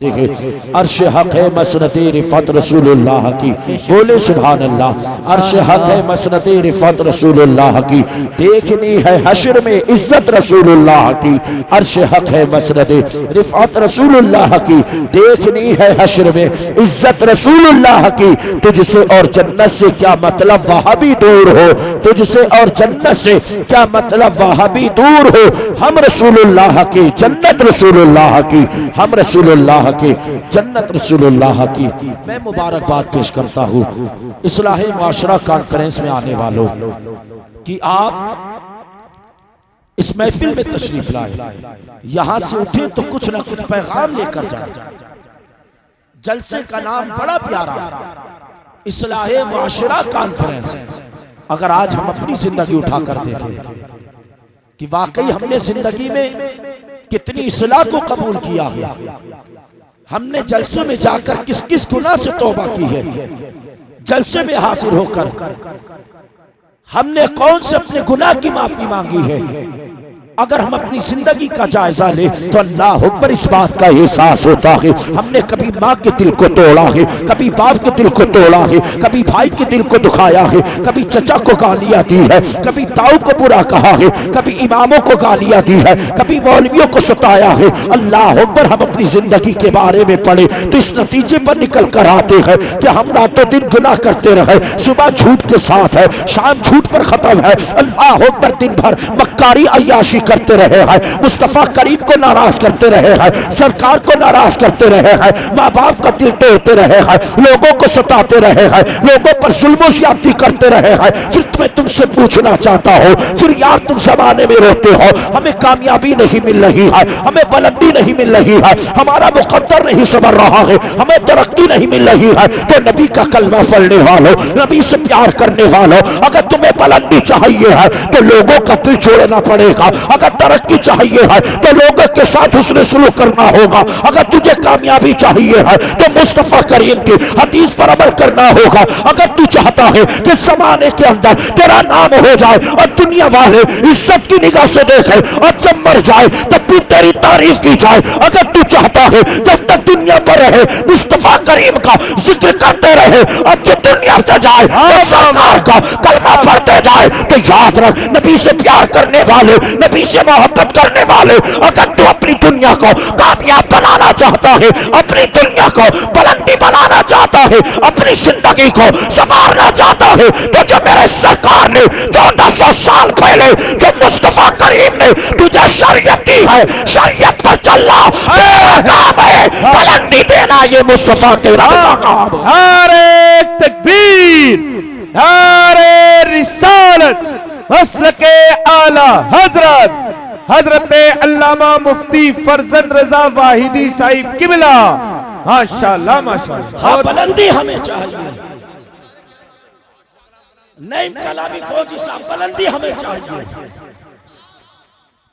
देखिए अर्श हक है मसनत रिफत रसूलुल्लाह की, बोले सुभान अल्लाह। अर्श हक है मसनत रिफत रसूलुल्लाह की, देखनी है हश्र में इज्जत रसूलुल्लाह की। अर्श हक है मसनत रिफत रसूलुल्लाह की, देखनी है हश्र में इज्जत रसूलुल्लाह की। तुझसे और जन्नत से क्या मतलब वहां भी दूर हो, तुझसे और जन्नत से क्या मतलब वहां भी दूर हो। हम रसूलुल्लाह की जन्नत रसूलुल्लाह की, हम रसूलुल्लाह के जन्नत रसूलुल्लाह की। मैं मुबारकबाद पेश करता हूँ इस्लाह मुआशरा कॉन्फ्रेंस में आने वालों कि आप इस महफिल में तशरीफ लाए, यहां से उठे तो कुछ ना कुछ पैगाम लेकर जाए। जलसे का नाम बड़ा प्यारा, इस्लाह मुआशरा कॉन्फ्रेंस। अगर आज हम अपनी जिंदगी उठाकर देखें कि वाकई हमने जिंदगी में कितनी इस्लाह को कबूल किया है, हमने जलसों में जाकर किस किस गुनाह से तौबा की है, जलसे में हाजिर होकर हमने कौन से अपने गुनाह की माफी मांगी है। अगर हम अपनी जिंदगी का जायजा ले तो अल्लाह अकबर इस बात का एहसास होता है हमने कभी माँ के दिल को तोड़ा है, कभी बाप के दिल को तोड़ा है, कभी भाई के दिल को दुखाया है, कभी चचा को गालियां दी है, कभी ताऊ को बुरा कहा है, कभी इमामों को गालियां दी है, कभी मौलवियों को सताया है। अल्लाह अकबर हम अपनी जिंदगी के बारे में पढ़े तो इस नतीजे पर निकल कर आते हैं कि हम रातों दिन गुनाह करते रहे, सुबह झूठ के साथ है, शाम झूठ पर खत्म है। अल्लाह अकबर दिन भर मक्कारी अय्याशी करते रहे हैं, मुस्तफा करीम को नाराज करते रहे हैं, सरकार को नाराज करते रहे हैं, माँ बाप का दिल तोड़ते रहे हैं, लोगों को सताते रहे हैं, लोगों पर जुल्म ज्यादती करते रहे हैं। फिर मैं तुमसे पूछना चाहता हूँ, फिर यार तुम जमाने में रोते हो हमें कामयाबी नहीं मिल रही है, हमें बुलंदी नहीं मिल रही है, हमारा मुकद्दर नहीं संवर रहा है, हमें तरक्की नहीं मिल रही है। तो नबी का कलमा पढ़ने वालों, नबी से प्यार करने वालों, अगर तुम्हें बुलंदी चाहिए है तो लोगों का दिल छोड़ना पड़ेगा, अगर तरक्की चाहिए है तो लोगों के साथ हुस्न सलूक करना होगा, अगर तुझे कामयाबी चाहिए है तो मुस्तफा करीम की हदीस पर अमल करना होगा। अगर तू चाहता है कि जमाने के अंदर तेरा नाम हो जाए और दुनिया वाले इज्जत की निगाह से देखे और जब मर जाए तब भी तेरी तारीफ की जाए, अगर तू चाहता है जब तक दुनिया पर रहे मुस्तफा करीम का जिक्र करते रहे और जो दुनिया से जाए तो सरकार का कलमा पढ़ते जाए, तो याद रख नबी से प्यार करने वाले, नबी से मोहब्बत करने वाले, अगर तू अपनी दुनिया को कामयाब बनाना चाहता है, अपनी दुनिया को बुलंदी बनाना चाहता है, अपनी जिंदगी को संवारना चाहता है, तो जो मेरे सरकार ने 1400 साल पहले जो मुस्तफा करीम ने तुझे शरीयत दी है, शरीयत पर चलना तेरा काम है, बुलंदी देना ये मुस्तफा के रब का काम है। नारे तकबीर, नारे रिसालत, मसलके आला हजरत हजरत अल्लामा मुफ्ती फरजंद रजा वाहिदी साहिब किबला, माशाअल्लाह माशाअल्लाह। हाँ, बुलंदी हमें चाहिए, नईम कलामी फौजी साहब, बुलंदी हमें चाहिए,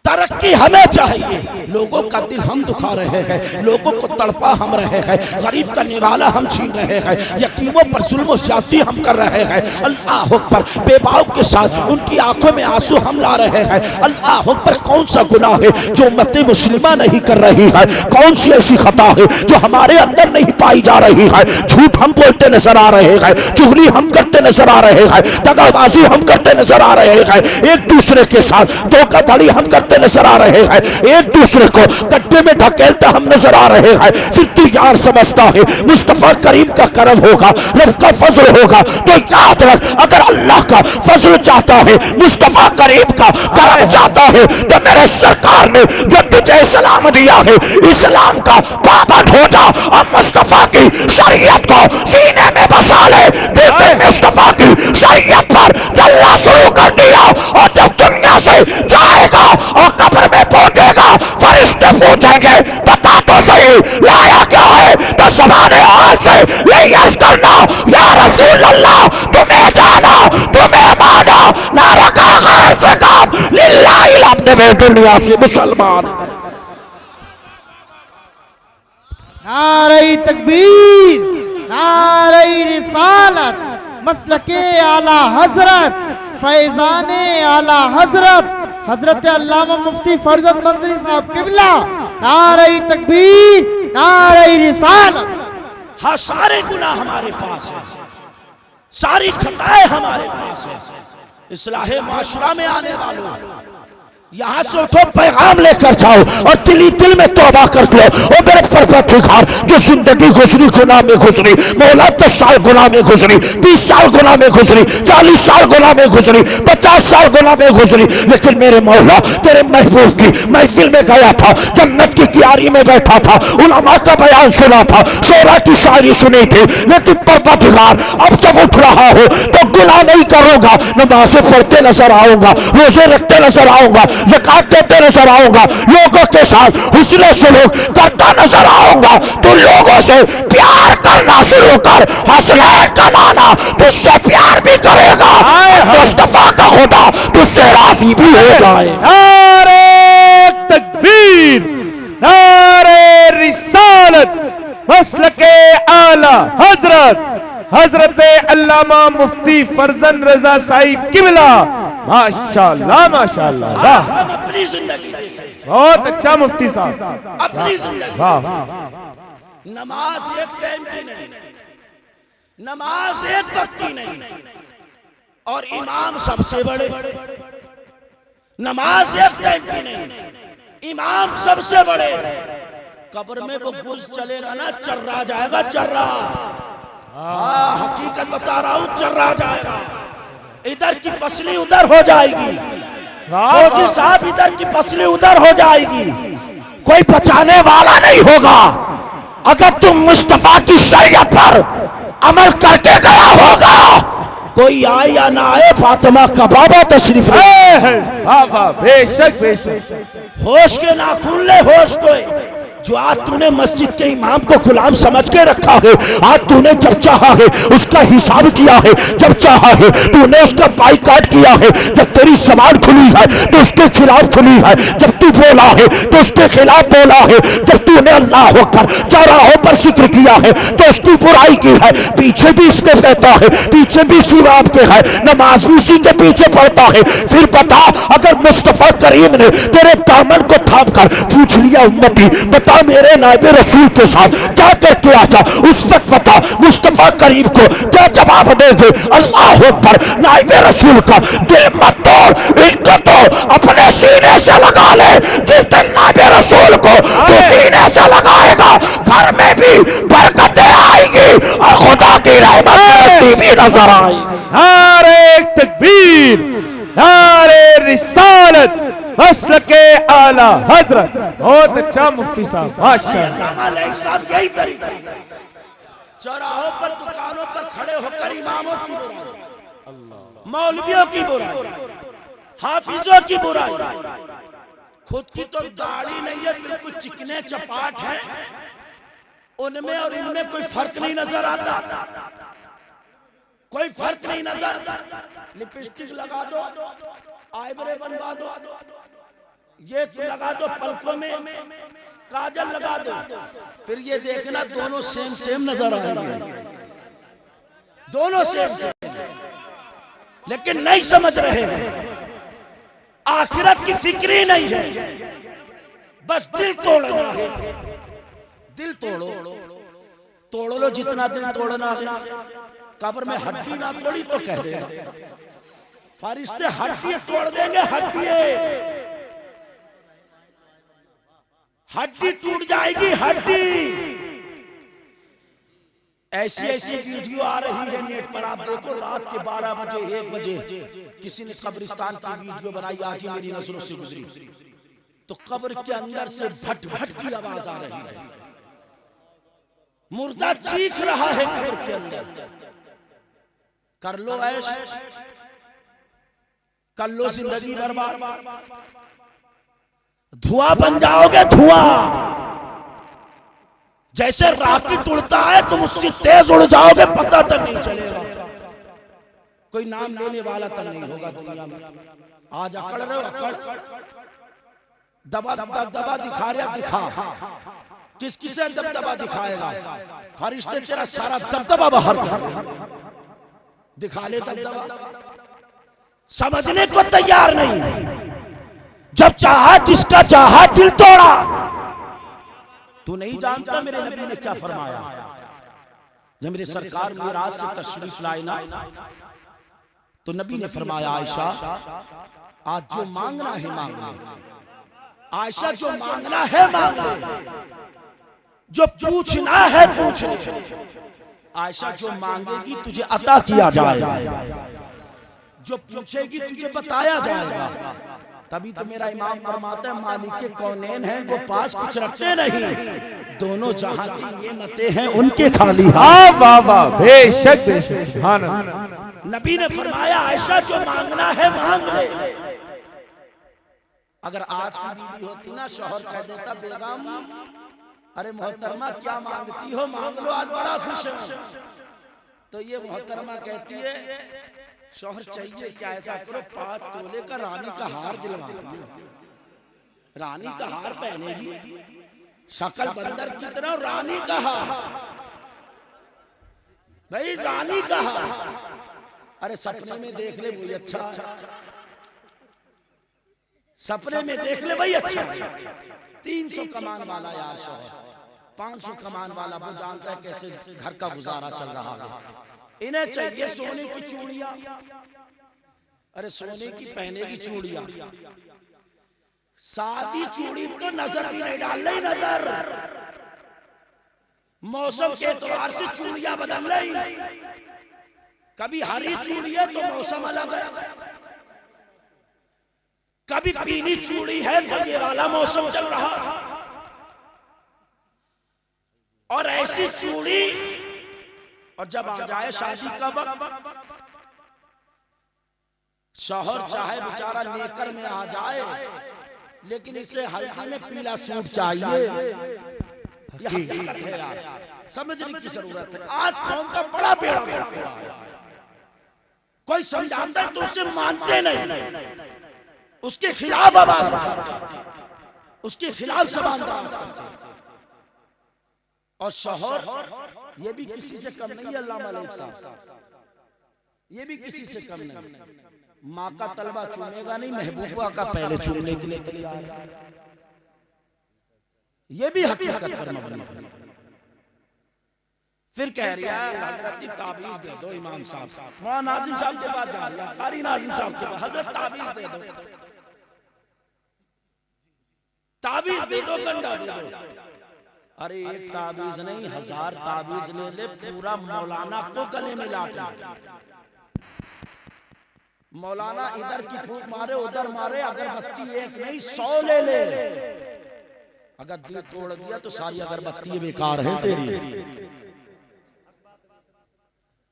तरक्की हमें चाहिए। लोगों का दिल हम दुखा रहे हैं, लोगों को तड़पा हम रहे हैं, गरीब का निवाला हम छीन रहे हैं, यतीमों पर जुल्म ज्यादती हम कर रहे हैं। अल्लाह अकबर, बेबाओं के साथ उनकी आंखों में आंसू हम ला रहे हैं। अल्लाह अकबर, कौन सा गुनाह है जो उम्मत मुस्लिमा नहीं कर रही है, कौन सी ऐसी खता है जो हमारे अंदर नहीं पाई जा रही है। झूठ हम बोलते नजर आ रहे हैं, चुगली हम करते नजर आ रहे हैं, दगाबाजी हम करते नजर आ रहे हैं, एक दूसरे के साथ धोखाधड़ी हम करते नजर आ रहे हैं, एक दूसरे को गड्ढे में ढकेलते हम नजर आ रहे हैं। फिर तू यार समझता है मुस्तफा करीम का करम होगा, रब का फजल होगा, तो याद रख अगर अल्लाह का फजल चाहता है, मुस्तफा करीम का करम चाहता है, तो मेरे सरकार ने जो तुझे इस्लाम दिया है, इस्लाम का पाबंद हो जा और मुस्तफा की शरीयत को सीने में बसा ले। देखते मुस्तफा की शरीयत पर चलना शुरू कर दिया और जब दुनिया से जाएगा और कब्र में पहुंचेगा, फरिश्ते पूछेंगे बता तो सही लाया क्या है, तो ज़बाने हाल से यही अर्ज करना, या रसूल अल्लाह तुम्हें जाना, तुम्हें माना, ना रखा गैर से काम, लिल्लाहिल हम्द में दुनिया से मुसलमान। नारे तकबीर, नारे रिसालत, मसलके आला हजरत, फैजाने आला हजरत हजरत अल्लामा मुफ्ती फरजंद मंजरी साहब किबला। नारे तकबीर, नारे रिसालत। हाँ, सारे गुनाह हमारे पास है, सारी खताएं हमारे पास है। इस्लाहे माशरा में आने वालों, यहाँ से उठो, पैगाम लेकर जाओ और दिल में तौबा कर लो। और मेरे परवरदिगार, जो जिंदगी गुजरी गुनाह में गुजरी, मौला 10 साल गुनाह में गुजरी, 20 साल गुनाह में गुजरी, 40 साल गुनाह में गुजरी, 50 साल गुनाह में गुजरी, लेकिन मेरे मौला तेरे महबूब की महफिल में गया था, जन्नत की क्यारी में बैठा था, उलमा का बयान सुना था, शोरा की शायरी सुनी थी, लेकिन परवरदिगार अब जब उठ रहा हो तो गुनाह नहीं करूंगा, नमाज़ें पढ़ते नजर आऊंगा, रोजे रखते नजर आऊंगा, ज़कात देते नजर आऊंगा, लोगों के साथ हुस्न सलूक करता नजर आऊंगा। तो लोगों से प्यार करना शुरू कर, हौसला कमाना, तुझसे प्यार भी करेगा, मुस्तफा का खुदा तुझसे राजी भी हो जाए। नारे तकबीर, नारे रिसालत, मसलके आला हजरत हजरत अल्लामा मुफ्ती फरजंद रजा साहिब किबला। माशाअल्लाह माशाअल्लाह, वाह, हम अपनी जिंदगी देखें, बहुत अच्छा मुफ्ती साहब, अपनी जिंदगी। वाह। नमाज एक टाइम की नहीं, नमाज एक वक्त की नहीं, और इमाम सबसे बड़े। नमाज एक टाइम की नहीं, इमाम सबसे बड़े। कब्र में वो गुर्ज चलेगा ना, चर्रा जाएगा, चर्रा। हाँ, हकीकत बता रहा हूं, चर्रा जाएगा। इधर की पसली उधर हो जाएगी, फौजी साहब इधर की पसली उधर हो जाएगी, कोई बचाने वाला नहीं होगा। अगर तुम मुस्तफा की शरीयत पर अमल करके गया होगा, कोई आए या ना आए, फातिमा का बाबा तशरीफ ले। बेशक बेशक, होश के नाखून ले, होश को। जो आज तूने मस्जिद के इमाम को गुलाम समझ के रखा है, आज तूने जब चाहा है उसका हिसाब किया है, जब चाहा है तूने उसका बाइकाट किया है। जब तेरी जबान खुली है तो उसके खिलाफ खुली है, जब तू बोला है तो उसके खिलाफ बोला है, जब तूने अल्लाह होकर चौराहों पर जिक्र किया है तो उसकी बुराई की है। पीछे भी इसके रहता है, पीछे भी इसी इमाम के है, नमाज भी इसी के पीछे पढ़ता है। फिर बता, अगर मुस्तफा करीम ने तेरे दामन को थाम कर पूछ लिया, उम्मती बता मेरे नायब रसूल के साथ क्या करके आया, उस वक्त बता मुस्तफा करीम को क्या जवाब देंगे। अल्लाह अकबर, नायब रसूल का दिल मत तोड़, इनको तो अपने सीने से लगा ले। जिस दिन नायब रसूल को तो सीने से लगाएगा, घर में भी बरकतें आएगी और खुदा की रहमत भी नजर आएगी। नारे तकबीर, नारे रिसालत, मसलके आला हजरत। बहुत अच्छा मुफ्ती साहब, माशाअल्लाह। साहब यही तरीका है, चौराहों पर दुकानों पर खड़े होकर इमामों की बुराई, मौलवियों की बुराई, हाफिजों की बुराई। खुद की तो दाढ़ी नहीं है, बिल्कुल चिकने चपाट है, उनमें और इनमें कोई फर्क नहीं नजर आता, कोई फर्क नहीं नजर। लिपस्टिक लगा दो, आईब्रो बनवा दो, ये लगा दो, पलकों में काजल लगा दो, फिर ये देखना दोनों सेम सेम नजर आएंगे, दोनों सेम सेम। लेकिन नहीं समझ रहे हैं, आखिरत की फिक्र ही नहीं है, बस दिल तोड़ना है। दिल तोड़ो, तोड़ लो जितना दिल तोड़ना है। कब्र में हड्डी ना तोड़ी तो कह देगा, फरिश्ते हड्डी तोड़ देंगे, हड्डी टूट जाएगी, हड्डी। ऐसी ऐसी वीडियो आ रही है नेट पर, आप देखो, रात के 12 बजे 1 बजे किसी ने कब्रिस्तान की वीडियो बनाई, आज ही मेरी नजरों से गुजरी, तो कब्र के अंदर से भट भट की आवाज आ रही है, मुर्दा चीख रहा है कब्र के अंदर। कर लो ऐश, कर लो जिंदगी बर्बाद, धुआं बन जाओगे, धुआं। जैसे रॉकेट उड़ता है तुम उससे तेज उड़ जाओगे, पता तक नहीं चलेगा, कोई नाम लेने वाला तक नहीं होगा दुनिया में। आज अकड़ रहे हो, अकड़, दबा दबा दिखा रहे, दिखा, किस किसे दबदबा दिखाएगा? फरिश्ते तेरा सारा दबदबा बाहर कर दिखा ले, दबदबा। समझने को तैयार नहीं। जब चाहा, जिसका चाहा दिल तोड़ा, तू नहीं जानता मेरे नबी ने क्या फरमाया? जब मेरे सरकार मेराज से तशरीफ लाए ना, तो नबी ने फरमाया आयशा आज जो मांगना है मांग ले, आयशा जो मांगना है मांग ले, जो पूछना है पूछ ले। आयशा जो मांगेगी तुझे अता किया जाएगा, जो पूछेगी तुझे बताया जाएगा। तभी तो मेरा इमाम फरमाता है मालिक के कौनैन हैं वो पास कुछ रखते नहीं, दोनों जहां की नेमतें हैं उनके खाली हाथ। वाह वाह, बेशक बेशक, सुभान अल्लाह। नबी ने फरमाया आयशा जो मांगना है मांग ले। अगर आज की बीवी होती ना, शौहर कह देता बेगम अरे मोहतरमा क्या मांगती हो, मांग लो आज बड़ा खुश हूं, तो ये मोहतरमा कहती है शौहर चाहिए क्या, ऐसा करो 5 तोले का रानी का हार दिलवा दो। रानी का हार पहनेगी, शक्ल बंदर की तरह, रानी का हार, भाई रानी का हार। अरे सपने में देख ले वही अच्छा है, सपने में देख ले भाई अच्छा है। 300 कमान वाला यार शौहर, 500 कमान वाला वो जानता है कैसे घर का गुजारा चल रहा है। इन्हें चाहिए सोने की चूड़ियां, अरे सोने की पहनेगी चूड़ियां, सादी चूड़ी तो नजर भी नहीं डाल रही, नजर मौसम के एतबार से चूड़ियां बदल रही। कभी हरी चूड़ी है तो मौसम अलग है, कभी पीली चूड़ी है तो ये वाला मौसम चल रहा। और ऐसी चूड़ी, और जब आ जाए शादी का वक्त, शौहर चाहे बेचारा नेकर में आ जाए, लेकिन इसे हल्दी में पीला सूट चाहिए। यह हकीकत है यार, समझने की जरूरत है। आज कौम का बड़ा बेड़ा गर्क हुआ है, कोई समझाता है तो उसे मानते नहीं, उसके खिलाफ आवाज उठाते, उसके खिलाफ जबान दराज करते। और शौहर ये भी किसी से कम नहीं है, अल्लाह मलिक साहब, ये भी किसी से कम नहीं। माँ का तलबा चूमेगा नहीं, महबूबा का पहले चूमने के लिए तैयार है। ये भी हकीकत पर मबनी है। फिर कह रही है हजरत जी ताबीज दे दो इमाम साहब, मौलाना नाजिम साहब के पास जा रहा है, कारी नाजिम साहब के पास, हजरत ताबीज दे दो, ताबीज दे दो, गंडा दे दो। अरे एक ताबीज नहीं 1000 ताबीज ले ले, पूरा मौलाना को गले में लाट ले। मौलाना इधर की फूंक मारे उधर मारे, अगरबत्ती एक नहीं 100 ले ले। अगर दिल तोड़ दिया तो सारी अगरबत्ती बेकार है तेरी।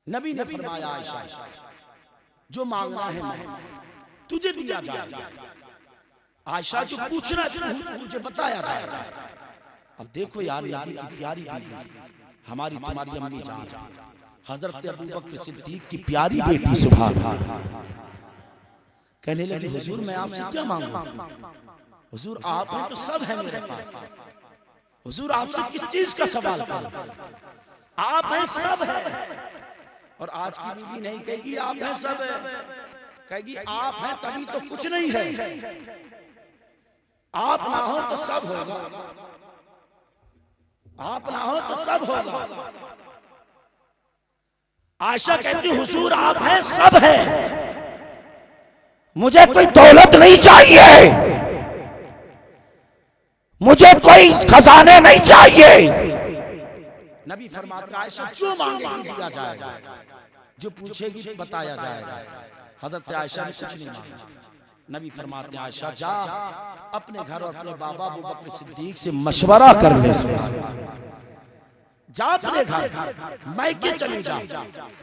नबी ने फरमाया आयशा जो मांगना है मांग, तुझे दिया जाएगा। आयशा जो पूछना तुझे बताया जाएगा। अब देखो यार, नबी की प्यारी बीवी, हमारी तुम्हारी अम्मी जान हजरत अबू बकर सिद्दीक की प्यारी बेटी, सुभान अल्लाह, कहने लगी हुजूर मैं आपसे क्या मांगूं? हुजूर आप हैं तो सब है मेरे पास, हुजूर आपसे किस चीज का सवाल करूं? आप हैं सब है। और आज की बीवी नहीं कहेगी आप हैं सब है, कहेगी आप हैं तभी तो कुछ नहीं है, आप ना हो तो सब होगा, आप ना हो तो सब होगा। आयशा कहती हुजूर आप हैं सब है, मुझे कोई दौलत नहीं चाहिए, मुझे कोई खजाने नहीं चाहिए। नबी फरमाते आयशा जो मांगेगी दिया जाएगा, जो पूछेगी बताया जाएगा। हजरत आयशा ने कुछ नहीं मांगा। नबी फरमाते आयशा जा अपने घर और अपने बाबा अबू बकर सिद्दीक से मशवरा कर ले, जा अपने घर मायके चले जा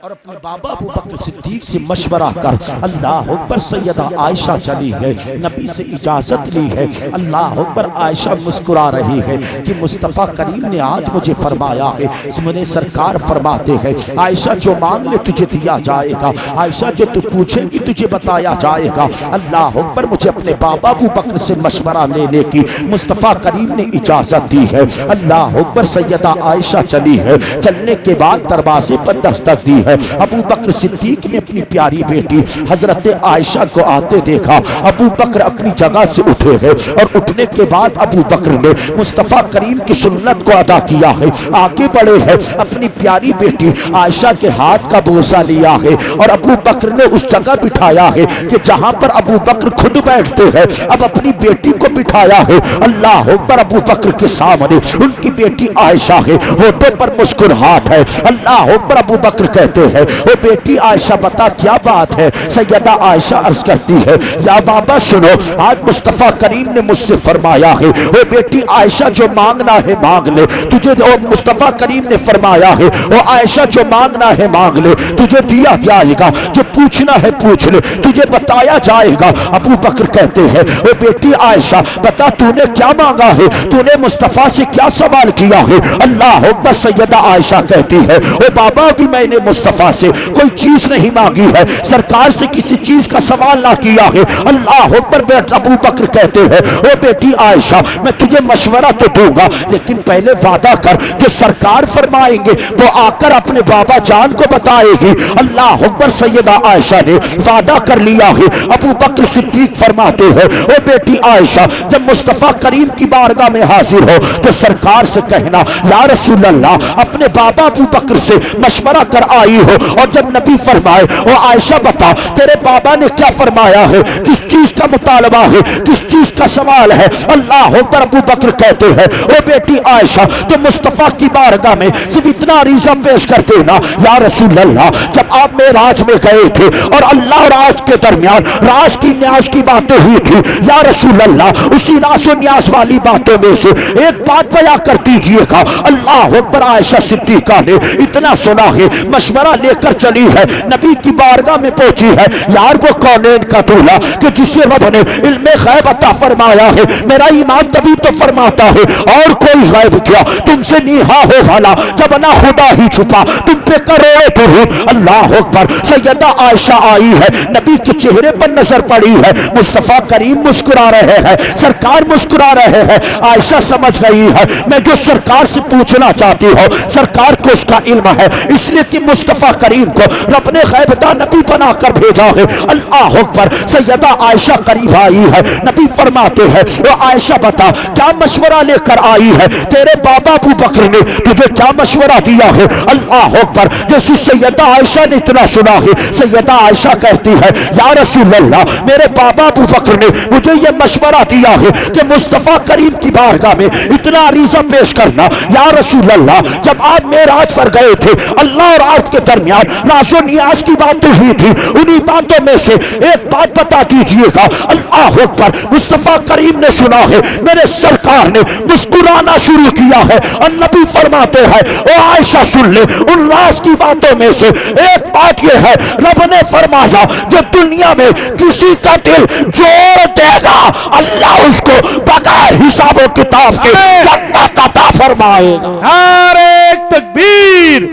और अपने बाबा अबू बकर सिद्दीक से मशवरा कर। अल्लाह अकबर, सैयदा आयशा चली है, नबी से इजाजत ली है। अल्लाह अकबर, आयशा मुस्कुरा रही है कि मुस्तफ़ा करीम ने आज मुझे फरमाया है। मेरे सरकार फरमाते हैं आयशा जो मांग ले तुझे दिया जाएगा, आयशा जो तू पूछेगी तुझे बताया जाएगा। अल्लाह अकबर, मुझे अपने बाबा अबू बकर से मशवरा लेने की मुस्तफ़ा करीम ने इजाजत दी है। अल्लाह अकबर, सैयदा आयशा चली है। चलने के बाद दरवाजे पर दस्तक दी है। अबू बकर सिद्दीक ने अपनी प्यारी बेटी हजरत आयशा को आते देखा। अबू बकर अपनी जगह से उठे हैं और उठने के बाद अबू बकर ने मुस्तफ़ा करीम की सुन्नत को अदा किया है, आगे बढ़े हैं, अपनी प्यारी बेटी आयशा के हाथ का बोसा लिया है और अबू बकर ने उस जगह बिठाया है कि जहां पर अबू बकर खुद बैठते हैं, अब अपनी बेटी को बिठाया है। अल्लाह अकबर। अबू बकर के सामने उनकी बेटी आयशा है, होठों पर मुस्कुराहट है। अल्लाह अकबर। अबू बकर कहते हैं, ओ बेटी आयशा बता क्या बात है। सैयदा आयशा अर्ज करती है, या बाबा सुनो, आज मुस्तफ़ा करीम ने मुझसे फरमाया है, ओ बेटी आयशा जो मांगना है मांग ले, तुझे मुस्तफ़ा करीम ने फरमाया है, ओ आयशा जो मांगना है मांग ले, तुझे दिया जाएगा, जो पूछना है पूछ ले, तुझे बताया जाएगा। अबू बकर कहते हैं, ओ बेटी आयशा बता तूने क्या मांगा है, तूने मुस्तफ़ा से क्या सवाल किया है। अल्लाह अकबर। सैयदा आयशा कहती है, ओ बाबा भी मैंने मुस्तफ़ा से कोई चीज नहीं मांगी है, सरकार से किसी चीज का सवाल ना किया है। अल्लाह अकबर। अबू बकर कहते हैं, ओ बेटी आयशा मैं तुझे मशवरा तो दूंगा, लेकिन पहले वादा कर जो सरकार फरमाएंगे वो आकर अपने बाबा जान को बताएगी। अल्लाह अकबर। सैयदा आयशा ने वादा कर लिया है। अबू बकर सिद्दीक फरमाते हैं, ओ बेटी आयशा जब मुस्तफ़ा करीम की बारगाह में हाजिर हो तो सरकार से कहना, या रसूल अल्लाह अपने बाबा अबू बकर से मशवरा कर आई हो। और जब नबी फरमाए, ओ आयशा बता तेरे बाबा ने क्या फरमाया है, किस चीज का मुतालबा है, किस चीज का सवाल है। अल्लाह अकबर। अबू बकर कहते हैं, ओ बेटी आयशा तो मुस्तफ़ा की बारगाह में सिर्फ इतना अरीज़ा पेश कर देना, या रसूल अल्लाह जब आप मेराज में गए थे और अल्लाह और राज के दरमियान राज की न्याज की बातें हुई थी, या रसूल अल्लाह उसी राज और न्याज वाली बातों में से एक बात बयां कर दीजिएगा। अल्लाह अकबर। आयशा सिद्दीका ने इतना सुना है, मशवरा लेकर चली है, नबी की बारगाह में पहुंची है। यार वो कौनैन का दूल्हा कि जिसे रब ने इल्मे गैब अता फरमाया है, मेरा ईमान तभी तो फरमाता है और कोई गैब क्या तुमसे नीहा हो वाला जब ना खुदा ही छुपा तुम पे करोड़े दुरूद। अल्लाह अकबर। सैयदा आयशा आई है, नबी के चेहरे पर नजर पड़ी है, मुस्तफ़ा करीम मुस्कुरा रहे हैं, सरकार मुस्कुरा रहे हैं। आयशा समझ गई है मैं जो सरकार से पूछना चाहती हूँ सरकार को इसका इल्म है, इसलिए कि मुस्तफ़ा करीम को रब ने गैबता नबी बनाकर भेजा है। अल्लाह अकबर। सैयदा आयशा करीब आई है, नबी फरमाते हैं, वो आयशा बता क्या मशवरा लेकर आई है, तेरे बाबा अबू बकर ने तुझे क्या मशवरा दिया है। अल्लाह अकबर। जैसे सैयदा आयशा ने इतना सुना है, सैयदा आयशा कहती है, या रसूल अल्लाह मेरे बाबा अबू बकर ने मुझे यह मशवरा दिया है कि मुस्तफ़ा करीम की बारगाह में इतना अरीज़ा पेश करना। या रसूल अल्लाह जब आप मेराज पर गए थे, अल्लाह और आप के दरमियान राज़ो नियाज की बातें हुई थी, उन्हीं बातों में से एक बात बता दीजिएगा। अल्लाह अकबर। मुस्तफ़ा करीम ने सुना है, मेरे सरकार ने मुस्कुराना शुरू किया है और नबी फरमाते हैं, ओ आयशा सुन ले, उन राज की बातों में से एक बात यह है, रब ने फरमाया जो दुनिया में किसी का दिल जोड़ देगा अल्लाह उसको बगैर हिसाबो किताब के जन्नत अता फरमाएगा। नारे तकबीर,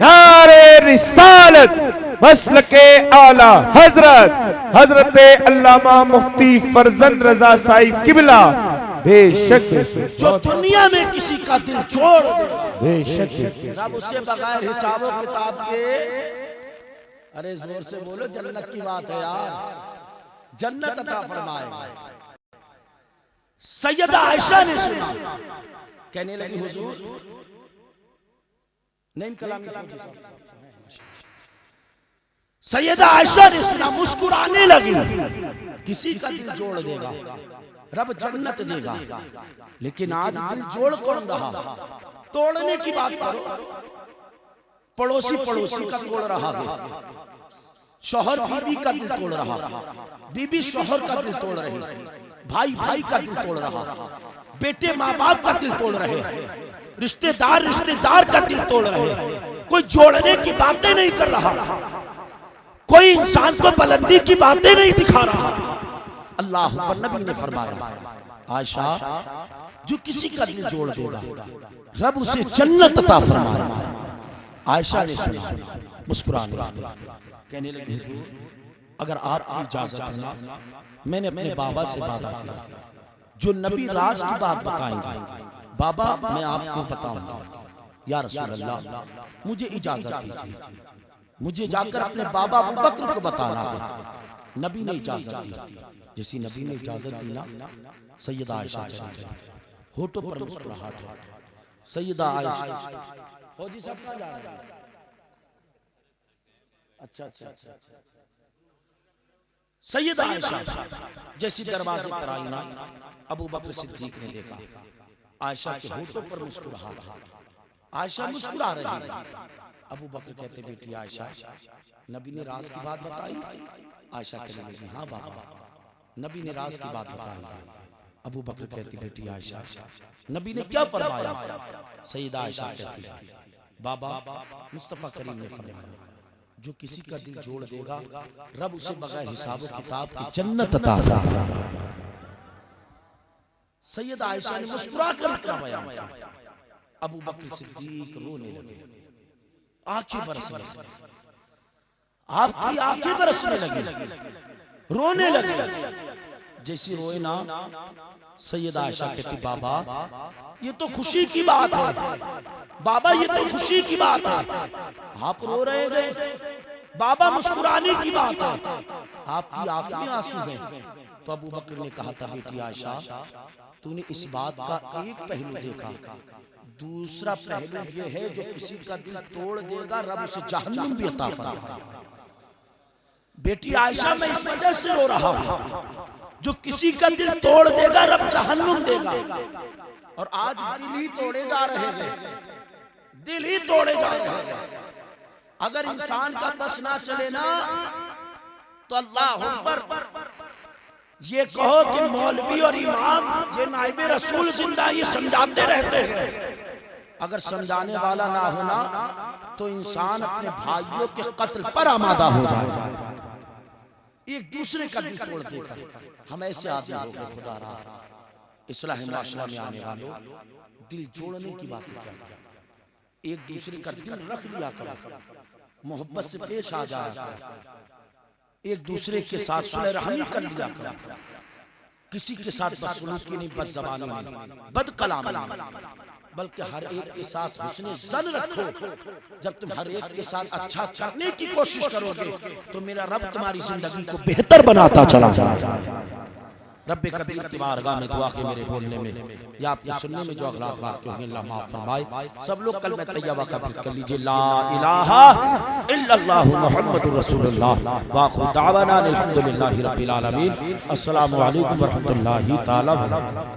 नारे रिसालत, मसलके आला हजरत अल्लामा मुफ्ती फरजंद रजा साहिब किबला बेशक जो दुनिया में किसी का दिल छोड़ देगा बेशक रब उसे बगैर हिसाबो किताब के, अरे जोर से बोलो, जन्नत की बात है यार, जन्नत अता फरमाएगा। सैयदा आयशा ने सुना, कहने लगी हुजूर नहीं कलामी। सैयदा आयशा ने सुना, मुस्कुराने लगी, किसी का दिल जोड़ देगा रब जन्नत देगा, लेकिन आज दिल जोड़ कौन रहा, तोड़ने की बात करो, पड़ोसी पड़ोसी का तोड़ रहा है, शौहर बीवी का दिल तोड़ रहा, बीवी शौहर का दिल तोड़ रही, भाई भाई का दिल तोड़ रहा, बेटे माँ बाप का दिल तोड़ रहे, रिश्तेदार रिश्तेदार का दिल तोड़ रहे, कोई जोड़ने की बातें नहीं कर रहा, कोई इंसान को बुलंदी की बातें नहीं दिखा रहा। अल्लाह पर नबी ने फरमाया, आयशा जो किसी का दिल जोड़ देगा रब उसे जन्नत अता फरमाएगा। आयशा ने सुना, मुस्कुराने लगी, कहने लगी हुजूर अगर आपकी इजाजत है ना, मैंने अपने बाबा से वादा किया जो नबी राज की बात बताएंगे बाबा मैं आपको बताऊंगा, या रसूल अल्लाह मुझे इजाजत दीजिए, मुझे जाकर अपने बाबा अबू बकर को बताना है। नबी ने इजाजत दी। जैसी नबी ने इजाजत दी ना, सैयदा आयशा चली गई, होठों पर मुस्कुराहट है। सैयदा आयशा, फौजी साहब कहाँ जा रहे हैं? अच्छा अच्छा अच्छा। सैयदा आयशा जैसी दरवाजे पर आई ना, अबू बकर सिद्दीक ने देखा आयशा के होठों पर मुस्कुराहट। आयशा मुस्कुरा रही है। अबू बकर कहते बेटी आयशा, नबी ने राज की बात बताई? आयशा कहने लगी हाँ बाबा, नबी ने राज की बात बताई है। अबू बकर कहती बेटी आयशा, नबी ने क्या फरमाया? सैयदा आयशा कहती है बाबा, मुस्तफा करीम ने फरमाया जो किसी का दिल जोड़ देगा रब उसे बगैर हिसाब व किताब की जन्नत अता फरमाएगा। सैयदा आयशा ने मुस्कुरा कर इतना बयान किया। अबू बकर सिद्दीक रोने लगे, आंखें बरसने लगी, आपकी आंखें बरसने लगी, रोने लगे। जैसे रोए ना, सैयदा आयशा कहती बाबा ये तो खुशी की बात है, बाबा ये तो खुशी की बात है, आप रो रहे थे बाबा, मुस्कुराने की बात है, आपकी आंखों में आंसू हैं। तो अबू बकर ने कहा था बेटी आयशा, तूने इस बात का एक पहलू देखा, दूसरा पहलू ये है जो किसी का दिल तोड़ देगा रब उसे जहन्नुम भी अता फरमाएगा। बेटी आयशा मैं इस वजह से रो रहा हूं, जो किसी का दिल तोड़ देगा रब जहन्नुम देगा। और आज दिल ही तोड़े जा रहे हैं, दिल ही तोड़े जा रहे हैं। अगर इंसान का बस ना चले ना तो अल्लाह अकबर, ये कहो कि मौलवी और इमाम ये नाइबे रसूल जिंदा ये समझाते रहते हैं, अगर समझाने वाला ना होना तो इंसान अपने भाइयों के कत्ल पर आमादा हो जाएगा, एक दूसरे का दिल तोड़ देगा। हम ऐसे आदमी हो गए खुदा रहा। इस्लाह माशरा में आने वालों, दिल जोड़ने की बात करें, एक दूसरे का दिल रख लिया करो, मोहब्बत से पेश आ जाया करो, एक दूसरे के साथ सुलह रहमी कर लिया करो। किसी के साथ बदसलूकी नहीं, बद ज़बानी नहीं, बद कलामी नहीं, बल्कि हर एक के साथ हुस्ने ज़न रखो। जब तुम हर एक के साथ अच्छा करने की कोशिश करोगे तो मेरा रब तुम्हारी जिंदगी को बेहतर बनाता चला जाएगा। रब्बे कबीर की बारगाह में दुआ के मेरे बोलने में या अपने सुनने में जो अगलात वाक़ होंगे अल्लाह माफ़ फरमाए। सब लोग कलमा तैयबा कबूल कर लीजिए, ला इलाहा इल्लल्लाहु मुहम्मदुर रसूलुल्लाह व आखिर दावाना अल्हम्दुलिल्लाहि रब्बिल आलमीन। अस्सलामु अलैकुम व रहमतुल्लाहि तआला व बरकातहू।